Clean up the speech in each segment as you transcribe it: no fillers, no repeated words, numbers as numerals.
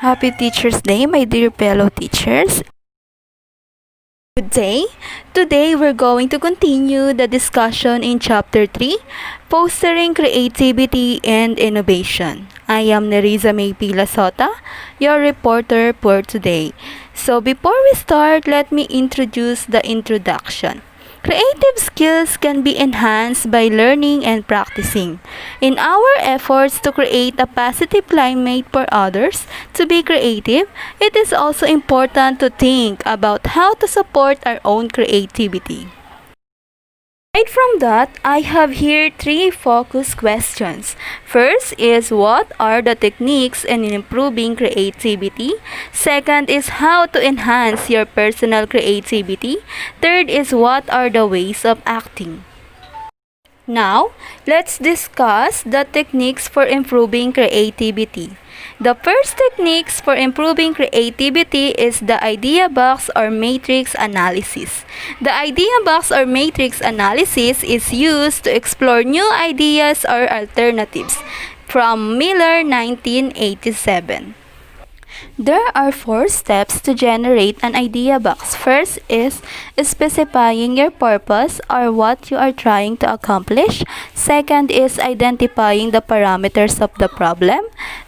Happy Teacher's Day, my dear fellow teachers. Good day. Today, we're going to continue the discussion in Chapter 3, Fostering Creativity and Innovation. I am Nerissa May Pilasota, your reporter for today. So before we start, let me introduce the introduction. Creative skills can be enhanced by learning and practicing. In our efforts to create a positive climate for others to be creative, it is also important to think about how to support our own creativity. Aside from that, I have here three focus questions. First is what are the techniques in improving creativity? Second is how to enhance your personal creativity. Third is what are the ways of acting. Now, let's discuss the techniques for improving creativity. The first techniques for improving creativity is the idea box or matrix analysis. The idea box or matrix analysis is used to explore new ideas or alternatives from Miller 1987. There are 4 steps to generate an idea box. First is specifying your purpose or what you are trying to accomplish. Second is identifying the parameters of the problem.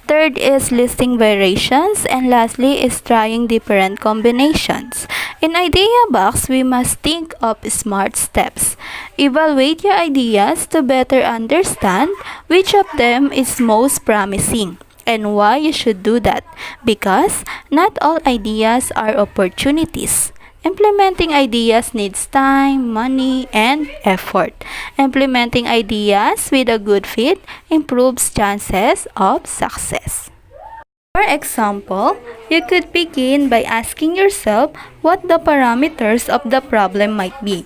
Third is listing variations. And lastly is trying different combinations. In idea box, we must think of smart steps. Evaluate your ideas to better understand which of them is most promising and why you should do that, because not all ideas are opportunities. Implementing ideas needs time, money, and effort. Implementing ideas with a good fit improves chances of success. For example, you could begin by asking yourself what the parameters of the problem might be.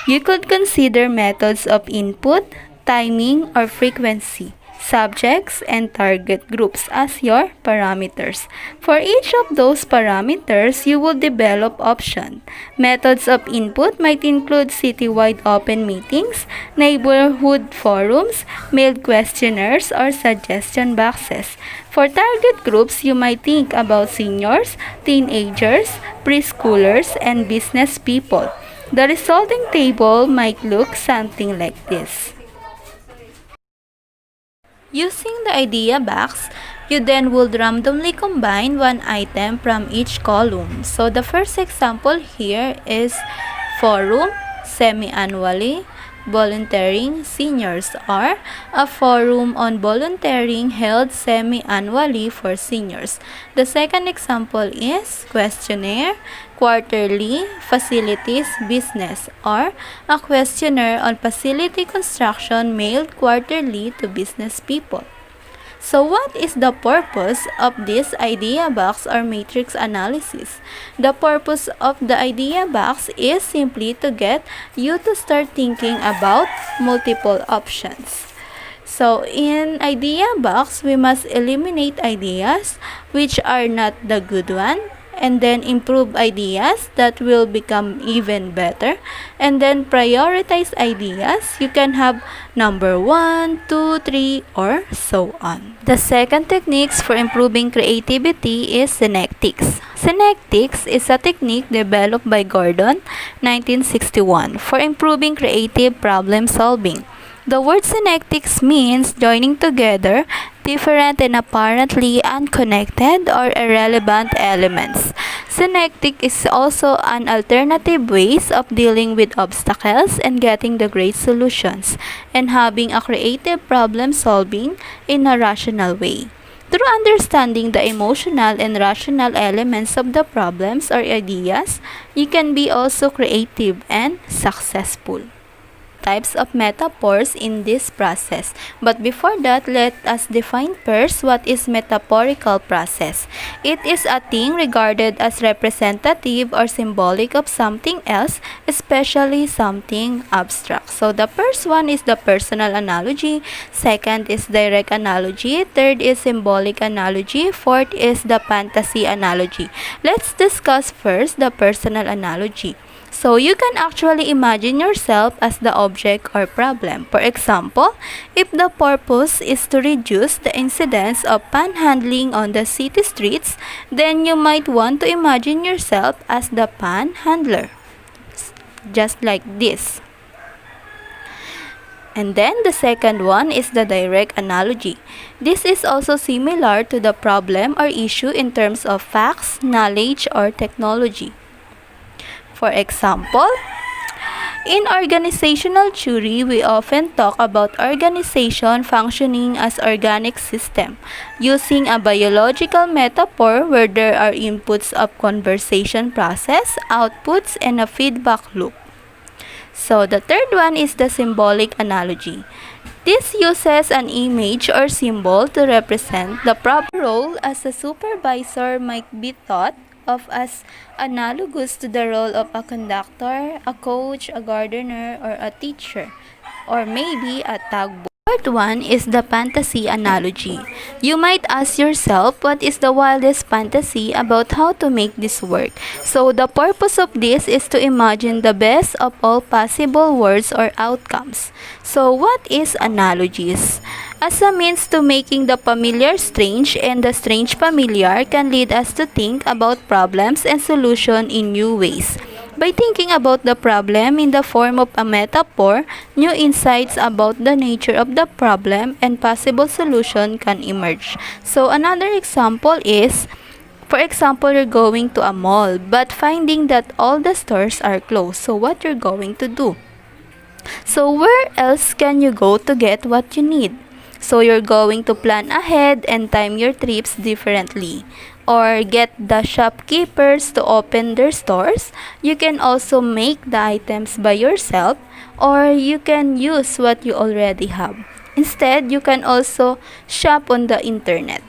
You could consider methods of input, timing, or frequency, subjects, and target groups as your parameters. For each of those parameters, you will develop options. Methods of input might include citywide open meetings, neighborhood forums, mailed questionnaires, or suggestion boxes. For target groups, you might think about seniors, teenagers, preschoolers, and business people. The resulting table might look something like this. Using the idea box, you then would randomly combine one item from each column. So the first example here is forum, semi-annually, volunteering seniors, or a forum on volunteering held semi-annually for seniors. The second example is questionnaire, quarterly, facilities business, or a questionnaire on facility construction mailed quarterly to business people. So what is the purpose of this idea box or matrix analysis? The purpose of the idea box is simply to get you to start thinking about multiple options. So in idea box, we must eliminate ideas which are not the good one, and then improve ideas that will become even better, and then prioritize ideas. You can have number 1, 2, 3, or so on. The second techniques for improving creativity is synectics. Synectics is a technique developed by Gordon 1961 for improving creative problem solving. The word synectics means joining together different and apparently unconnected or irrelevant elements. Synectic is also an alternative ways of dealing with obstacles and getting the great solutions, and having a creative problem solving in a rational way. Through understanding the emotional and rational elements of the problems or ideas, you can be also creative and successful. Types of metaphors in this process. But before that, let us define first what is metaphorical process. It is a thing regarded as representative or symbolic of something else, especially something abstract. So the first one is the personal analogy, second is direct analogy, third is symbolic analogy, fourth is the fantasy analogy. Let's discuss first the personal analogy. So you can actually imagine yourself as the object or problem. For example, if the purpose is to reduce the incidence of panhandling on the city streets, then you might want to imagine yourself as the panhandler. Just like this. And then the second one is the direct analogy. This is also similar to the problem or issue in terms of facts, knowledge, or technology. For example, in organizational theory, we often talk about organization functioning as organic system, using a biological metaphor where there are inputs of conversation process, outputs, and a feedback loop. So the third one is the symbolic analogy. This uses an image or symbol to represent the proper role as a supervisor might be thought of as analogous to the role of a conductor, a coach, a gardener, or a teacher, or maybe a tugboat. Third one is the fantasy analogy. You might ask yourself what is the wildest fantasy about how to make this work. So the purpose of this is to imagine the best of all possible worlds or outcomes. So what is analogies? As a means to making the familiar strange and the strange familiar can lead us to think about problems and solutions in new ways. By thinking about the problem in the form of a metaphor, new insights about the nature of the problem and possible solution can emerge. So another example is, for example, you're going to a mall but finding that all the stores are closed. So what you're going to do? So where else can you go to get what you need? So you're going to plan ahead and time your trips differently, or get the shopkeepers to open their stores. You can also make the items by yourself, or you can use what you already have. Instead, you can also shop on the internet.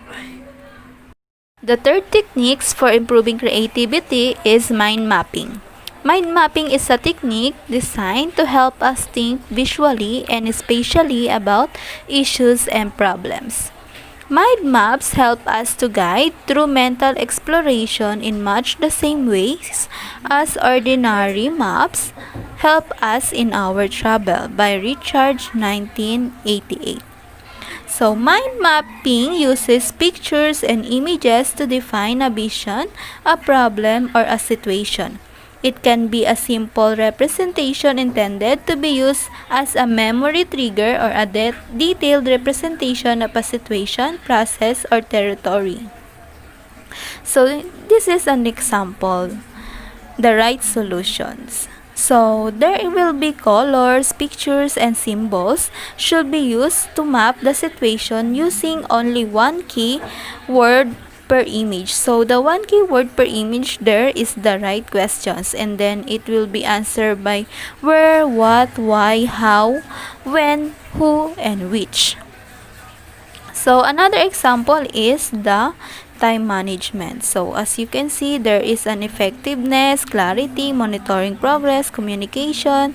The third techniques for improving creativity is mind mapping. Mind mapping is a technique designed to help us think visually and spatially about issues and problems. Mind maps help us to guide through mental exploration in much the same ways as ordinary maps help us in our travel by Richard 1988. So, mind mapping uses pictures and images to define a vision, a problem, or a situation. It can be a simple representation intended to be used as a memory trigger or a detailed representation of a situation, process, or territory. So, this is an example. The right solutions. So, there will be colors, pictures, and symbols should be used to map the situation using only one key word per image. So, the one key word per image there is the right questions, and then it will be answered by where, what, why, how, when, who, and which. So, another example is the time management. So, as you can see, there is an effectiveness, clarity, monitoring progress, communication,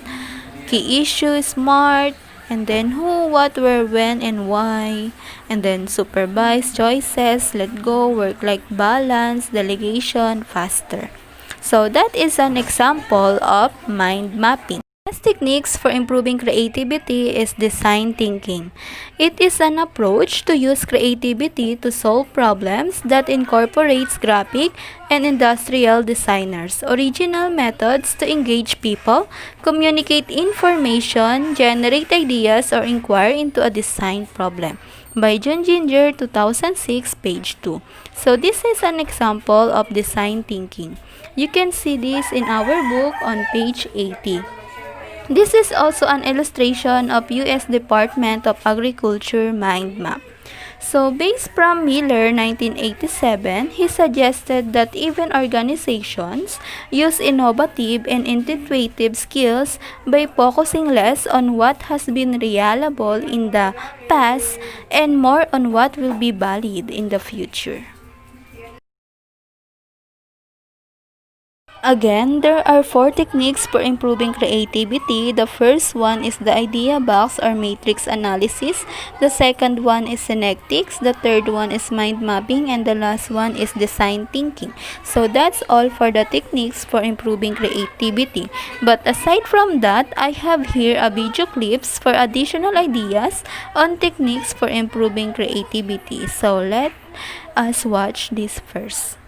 key issue, smart, and then who, what, where, when, and why, and then supervise, choices, let go, work-life balance, delegation, faster. So, that is an example of mind mapping. Last techniques for improving creativity is design thinking. It is an approach to use creativity to solve problems that incorporates graphic and industrial designers, original methods to engage people, communicate information, generate ideas, or inquire into a design problem. By John Ginger, 2006, page 2. So this is an example of design thinking. You can see this in our book on page 80. This is also an illustration of U.S. Department of Agriculture mind map. So, based from Miller 1987, he suggested that even organizations use innovative and intuitive skills by focusing less on what has been reliable in the past and more on what will be valid in the future. Again, there are four techniques for improving creativity. The first one is the idea box or matrix analysis. The second one is synectics. The third one is mind mapping. And the last one is design thinking. So that's all for the techniques for improving creativity. But aside from that, I have here a video clips for additional ideas on techniques for improving creativity. So let us watch this first.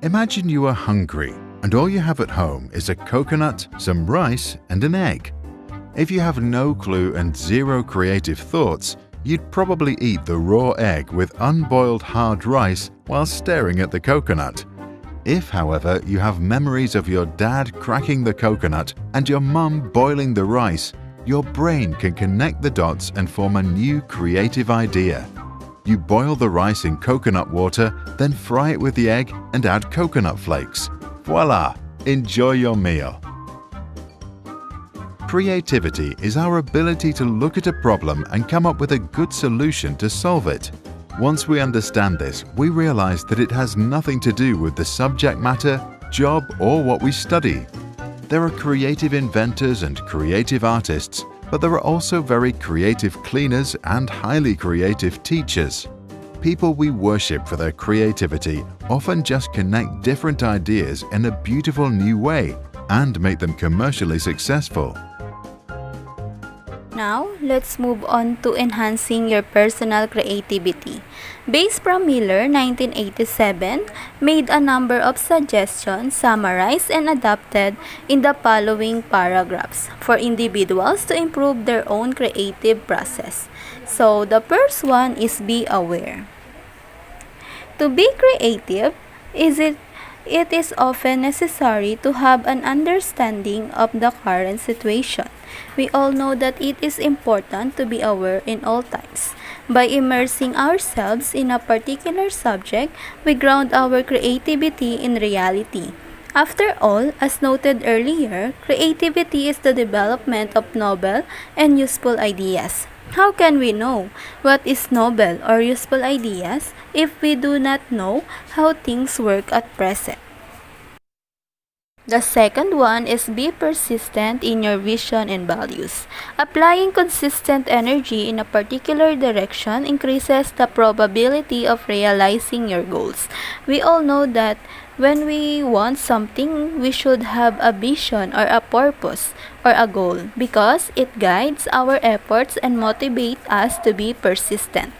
Imagine you are hungry and all you have at home is a coconut, some rice, and an egg. If you have no clue and zero creative thoughts, you'd probably eat the raw egg with unboiled hard rice while staring at the coconut. If, however, you have memories of your dad cracking the coconut and your mum boiling the rice, your brain can connect the dots and form a new creative idea. You boil the rice in coconut water, then fry it with the egg and add coconut flakes. Voila! Enjoy your meal! Creativity is our ability to look at a problem and come up with a good solution to solve it. Once we understand this, we realize that it has nothing to do with the subject matter, job, or what we study. There are creative inventors and creative artists, but there are also very creative cleaners and highly creative teachers. People we worship for their creativity often just connect different ideas in a beautiful new way and make them commercially successful. Now, let's move on to enhancing your personal creativity. Bass from Miller, 1987, made a number of suggestions summarized and adapted in the following paragraphs for individuals to improve their own creative process. So, the first one is be aware. To be creative, it is often necessary to have an understanding of the current situation. We all know that it is important to be aware in all times. By immersing ourselves in a particular subject, we ground our creativity in reality. After all, as noted earlier, creativity is the development of novel and useful ideas. How can we know what is novel or useful ideas if we do not know how things work at present? The second one is be persistent in your vision and values. Applying consistent energy in a particular direction increases the probability of realizing your goals. We all know that when we want something, we should have a vision or a purpose or a goal because it guides our efforts and motivates us to be persistent.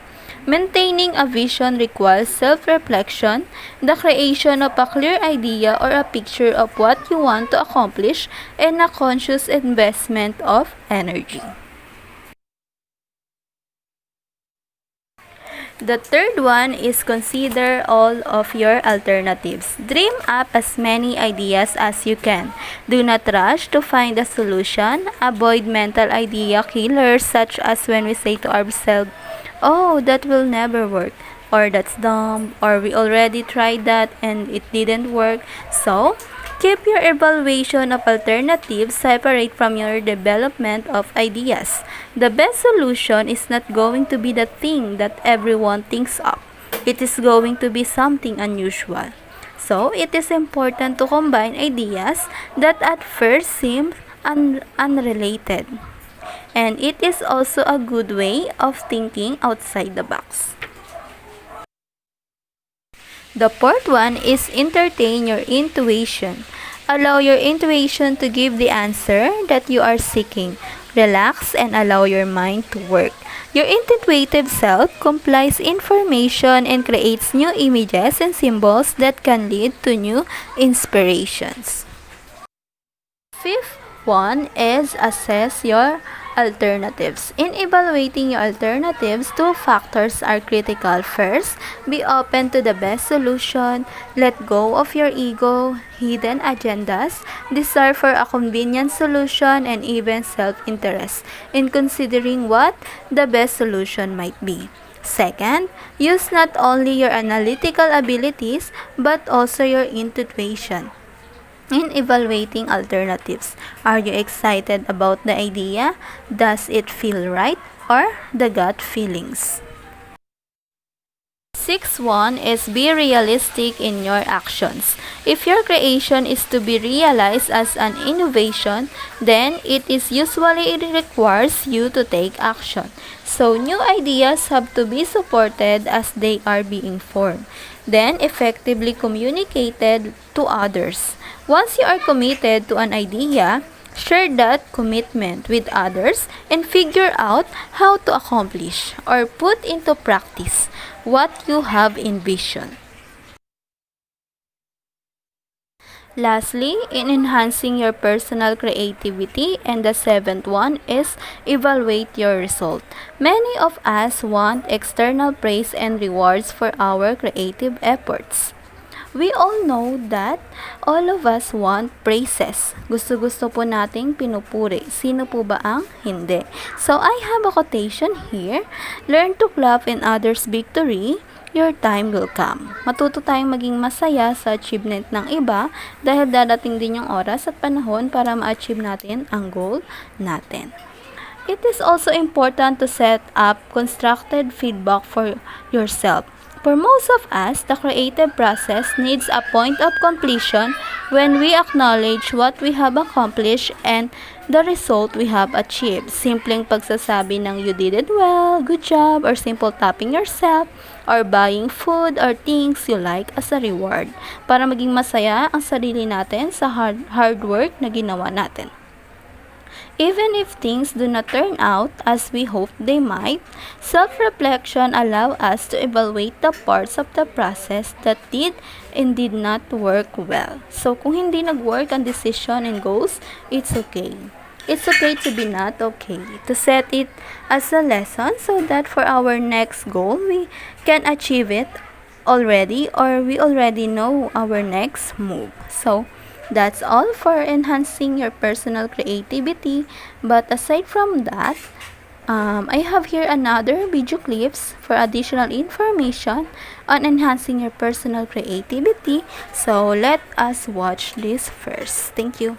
Maintaining a vision requires self-reflection, the creation of a clear idea or a picture of what you want to accomplish, and a conscious investment of energy. The third one is consider all of your alternatives. Dream up as many ideas as you can. Do not rush to find a solution. Avoid mental idea killers such as when we say to ourselves, "Oh, that will never work," or "That's dumb," or "We already tried that and it didn't work." So, keep your evaluation of alternatives separate from your development of ideas. The best solution is not going to be the thing that everyone thinks of. It is going to be something unusual. So, it is important to combine ideas that at first seem unrelated. And it is also a good way of thinking outside the box. The fourth one is entertain your intuition. Allow your intuition to give the answer that you are seeking. Relax and allow your mind to work. Your intuitive self compiles information and creates new images and symbols that can lead to new inspirations. Fifth one is assess your alternatives. In evaluating your alternatives, two factors are critical. First, be open to the best solution. Let go of your ego, hidden agendas, desire for a convenient solution, and even self-interest in considering what the best solution might be. Second, use not only your analytical abilities but also your intuition. In evaluating alternatives, are you excited about the idea? Does it feel right? Or the gut feelings? 6.1 is be realistic in your actions. If your creation is to be realized as an innovation, then it requires you to take action. So new ideas have to be supported as they are being formed, then effectively communicated to others. Once you are committed to an idea, share that commitment with others and figure out how to accomplish or put into practice what you have envisioned. Lastly, in enhancing your personal creativity, and the seventh one is evaluate your result. Many of us want external praise and rewards for our creative efforts. We all know that all of us want praises. Gusto-gusto po nating pinupuri. Sino po ba ang hindi? So, I have a quotation here. Learn to clap in others' victory. Your time will come. Matuto tayong maging masaya sa achievement ng iba dahil dadating din yung oras at panahon para ma-achieve natin ang goal natin. It is also important to set up constructed feedback for yourself. For most of us, the creative process needs a point of completion when we acknowledge what we have accomplished and the result we have achieved. Simpleng pagsasabi ng you did it well, good job, or simple tapping yourself, or buying food or things you like as a reward para maging masaya ang sarili natin sa hard work na ginawa natin. Even if things do not turn out as we hoped they might, self-reflection allows us to evaluate the parts of the process that did and did not work well. So, kung hindi nag-work ang decision and goals, it's okay. It's okay to be not okay. To set it as a lesson so that for our next goal, we can achieve it already or we already know our next move. So, that's all for enhancing your personal creativity. But aside from that, I have here another video clips for additional information on enhancing your personal creativity. So let us watch this first. Thank you.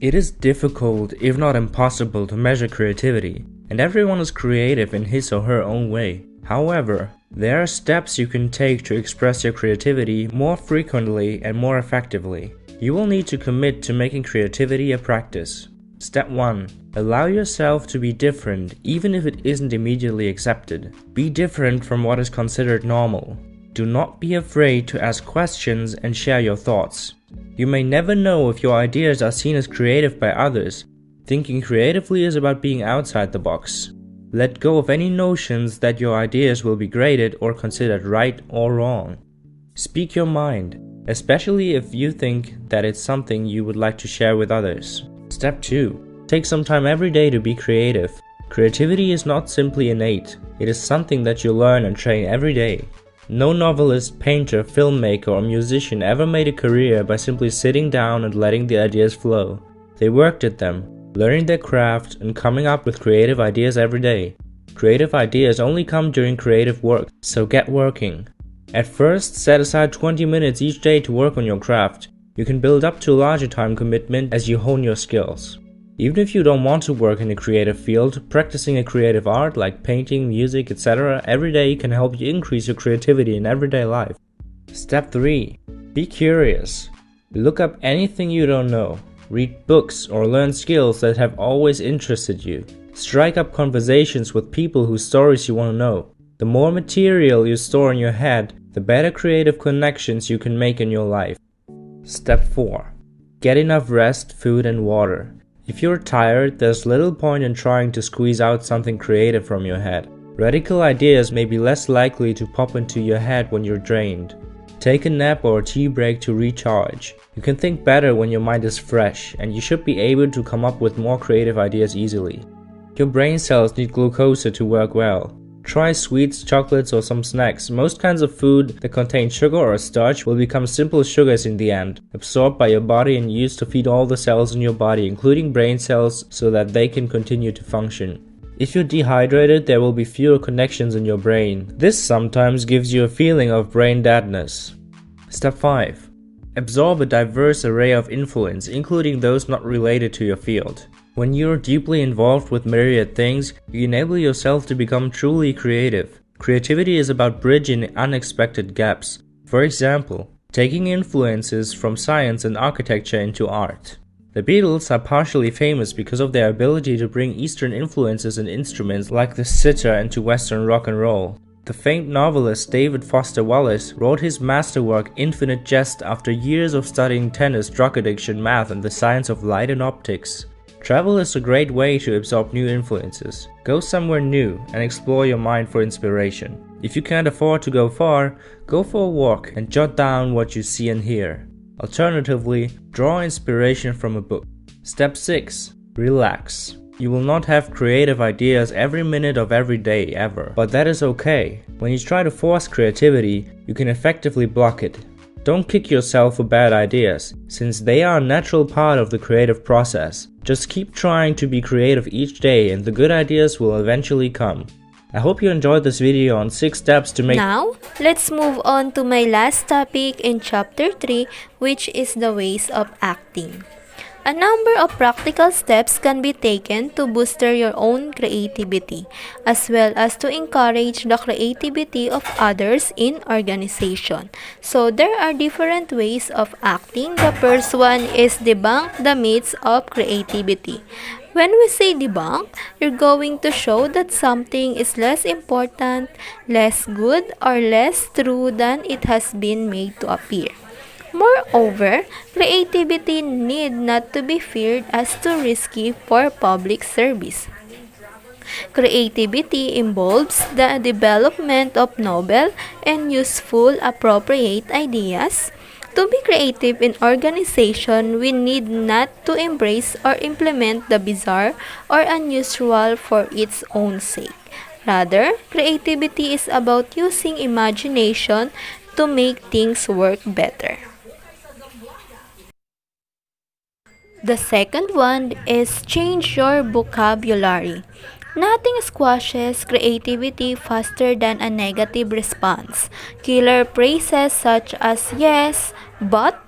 It is difficult, if not impossible, to measure creativity, and everyone is creative in his or her own way. However, there are steps you can take to express your creativity more frequently and more effectively. You will need to commit to making creativity a practice. Step 1. Allow yourself to be different, even if it isn't immediately accepted. Be different from what is considered normal. Do not be afraid to ask questions and share your thoughts. You may never know if your ideas are seen as creative by others. Thinking creatively is about being outside the box. Let go of any notions that your ideas will be graded or considered right or wrong. Speak your mind, especially if you think that it's something you would like to share with others. Step 2. Take some time every day to be creative. Creativity is not simply innate, it is something that you learn and train every day. No novelist, painter, filmmaker, or musician ever made a career by simply sitting down and letting the ideas flow. They worked at them, learning their craft and coming up with creative ideas every day. Creative ideas only come during creative work, so get working. At first, set aside 20 minutes each day to work on your craft. You can build up to a larger time commitment as you hone your skills. Even if you don't want to work in a creative field, practicing a creative art like painting, music, etc. every day can help you increase your creativity in everyday life. Step 3. Be curious. Look up anything you don't know. Read books or learn skills that have always interested you. Strike up conversations with people whose stories you want to know. The more material you store in your head, the better creative connections you can make in your life. Step 4. Get enough rest, food, and water. If you're tired, there's little point in trying to squeeze out something creative from your head. Radical ideas may be less likely to pop into your head when you're drained. Take a nap or a tea break to recharge. You can think better when your mind is fresh, and you should be able to come up with more creative ideas easily. Your brain cells need glucose to work well. Try sweets, chocolates, or some snacks. Most kinds of food that contain sugar or starch will become simple sugars in the end, absorbed by your body and used to feed all the cells in your body, including brain cells, so that they can continue to function. If you're dehydrated, there will be fewer connections in your brain. This sometimes gives you a feeling of brain deadness. Step 5. Absorb a diverse array of influence, including those not related to your field. When you're deeply involved with myriad things, you enable yourself to become truly creative. Creativity is about bridging unexpected gaps. For example, taking influences from science and architecture into art. The Beatles are partially famous because of their ability to bring Eastern influences and instruments like the sitar into Western rock and roll. The famed novelist David Foster Wallace wrote his masterwork Infinite Jest after years of studying tennis, drug addiction, math, and the science of light and optics. Travel is a great way to absorb new influences. Go somewhere new and explore your mind for inspiration. If you can't afford to go far, go for a walk and jot down what you see and hear. Alternatively, draw inspiration from a book. Step 6. Relax. You will not have creative ideas every minute of every day ever, but that is okay. When you try to force creativity, you can effectively block it. Don't kick yourself for bad ideas, since they are a natural part of the creative process. Just keep trying to be creative each day and the good ideas will eventually come. I hope you enjoyed this video on 6 steps to make. Now, let's move on to my last topic in chapter 3, which is the ways of acting. A number of practical steps can be taken to boost your own creativity, as well as to encourage the creativity of others in organization. So there are different ways of acting. The first one is debunk the myths of creativity. When we say debunk, you're going to show that something is less important, less good, or less true than it has been made to appear. Moreover, creativity need not to be feared as too risky for public service. Creativity involves the development of novel and useful appropriate ideas. To be creative in organization, we need not to embrace or implement the bizarre or unusual for its own sake. Rather, creativity is about using imagination to make things work better. The second one is change your vocabulary. Nothing squashes creativity faster than a negative response. Killer phrases such as yes, but,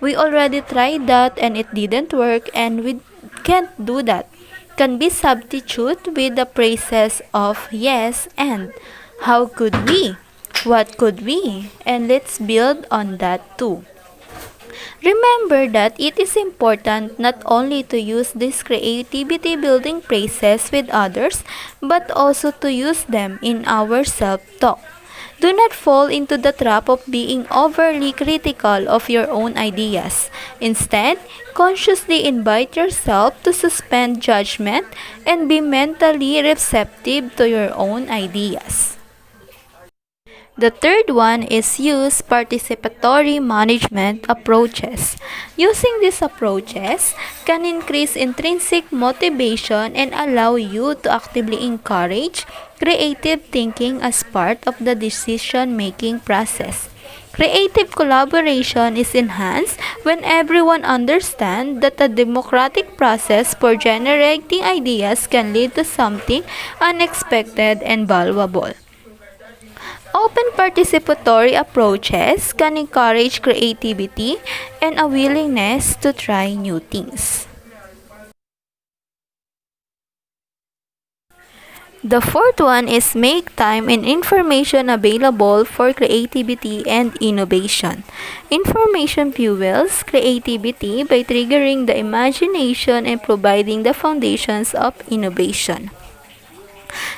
we already tried that and it didn't work and we can't do that can be substituted with the phrases of yes and how could we, what could we, and let's build on that too. Remember that it is important not only to use these creativity building phrases with others, but also to use them in our self-talk. Do not fall into the trap of being overly critical of your own ideas. Instead, consciously invite yourself to suspend judgment and be mentally receptive to your own ideas. The third one is use participatory management approaches. Using these approaches can increase intrinsic motivation and allow you to actively encourage creative thinking as part of the decision-making process. Creative collaboration is enhanced when everyone understands that a democratic process for generating ideas can lead to something unexpected and valuable. Open participatory approaches can encourage creativity and a willingness to try new things. The fourth one is make time and information available for creativity and innovation. Information fuels creativity by triggering the imagination and providing the foundations of innovation.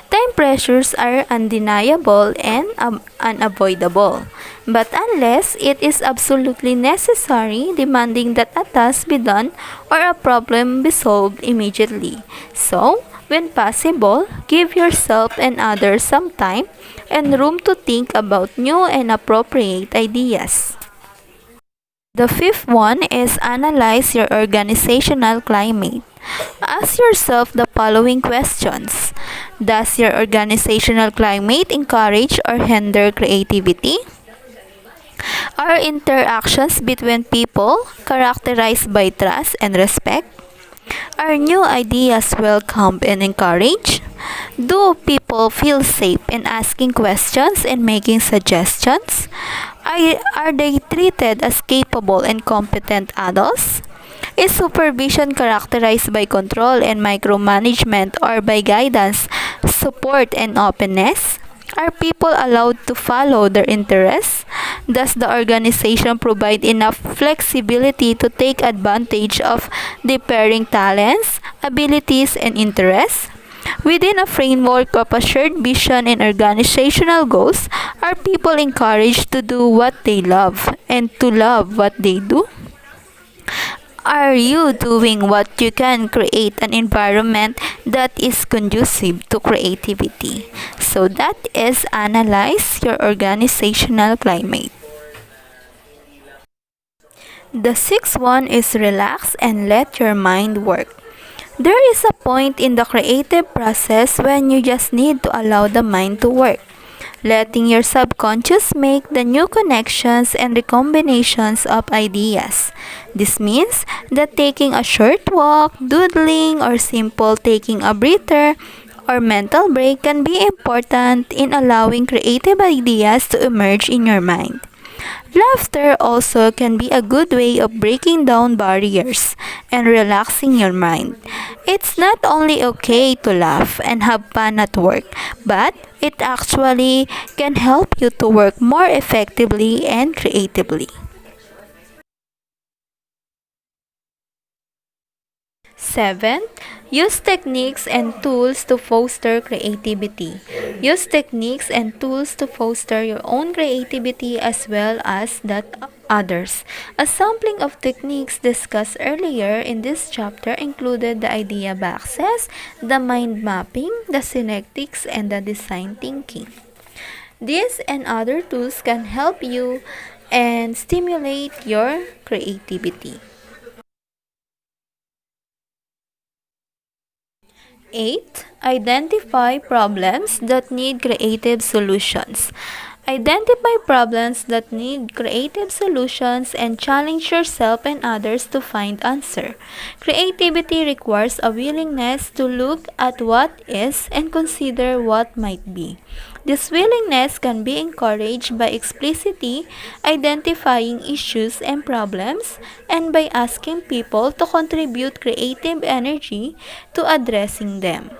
Time pressures are undeniable and unavoidable, but unless it is absolutely necessary, demanding that a task be done or a problem be solved immediately. So, when possible, give yourself and others some time and room to think about new and appropriate ideas. The fifth one is analyze your organizational climate. Ask yourself the following questions. Does your organizational climate encourage or hinder creativity? Are interactions between people characterized by trust and respect? Are new ideas welcomed and encouraged? Do people feel safe in asking questions and making suggestions? Are they treated as capable and competent adults? Is supervision characterized by control and micromanagement or by guidance, support, and openness? Are people allowed to follow their interests? Does the organization provide enough flexibility to take advantage of differing talents, abilities, and interests? Within a framework of a shared vision and organizational goals, are people encouraged to do what they love and to love what they do? Are you doing what you can create an environment that is conducive to creativity? So that is analyze your organizational climate. The sixth one is relax and let your mind work. There is a point in the creative process when you just need to allow the mind to work, letting your subconscious make the new connections and recombinations of ideas. This means that taking a short walk, doodling, or simple taking a breather or mental break can be important in allowing creative ideas to emerge in your mind. Laughter also can be a good way of breaking down barriers and relaxing your mind. It's not only okay to laugh and have fun at work, but it actually can help you to work more effectively and creatively. Seventh, use techniques and tools to foster creativity. Use techniques and tools to foster your own creativity as well as that others. A sampling of techniques discussed earlier in this chapter included the idea boxes, the mind mapping, the synectics, and the design thinking. These and other tools can help you and stimulate your creativity. 8. Identify problems that need creative solutions. Identify problems that need creative solutions and challenge yourself and others to find answer. Creativity requires a willingness to look at what is and consider what might be. This willingness can be encouraged by explicitly identifying issues and problems and by asking people to contribute creative energy to addressing them.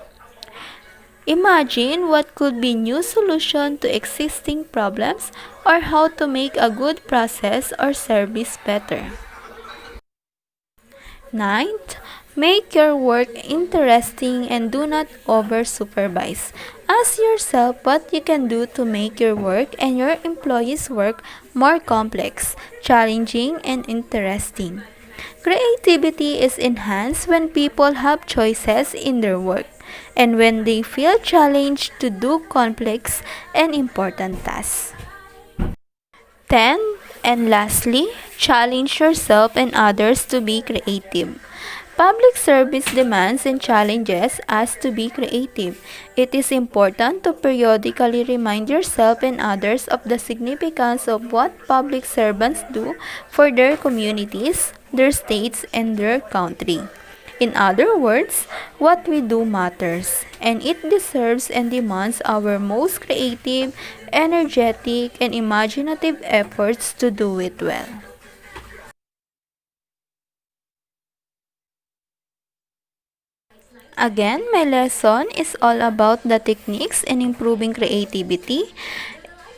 Imagine what could be new solution to existing problems or how to make a good process or service better. Ninth, make your work interesting and do not over-supervise. Ask yourself what you can do to make your work and your employees' work more complex, challenging, and interesting. Creativity is enhanced when people have choices in their work and when they feel challenged to do complex and important tasks. 10. And lastly, challenge yourself and others to be creative. Public service demands and challenges us to be creative. It is important to periodically remind yourself and others of the significance of what public servants do for their communities, their states, and their country. In other words, what we do matters, and it deserves and demands our most creative, energetic, and imaginative efforts to do it well. Again, my lesson is all about the techniques in improving creativity,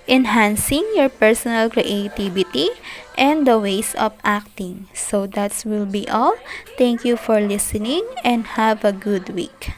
enhancing your personal creativity, and the ways of acting. So that will be all. Thank you for listening and have a good week.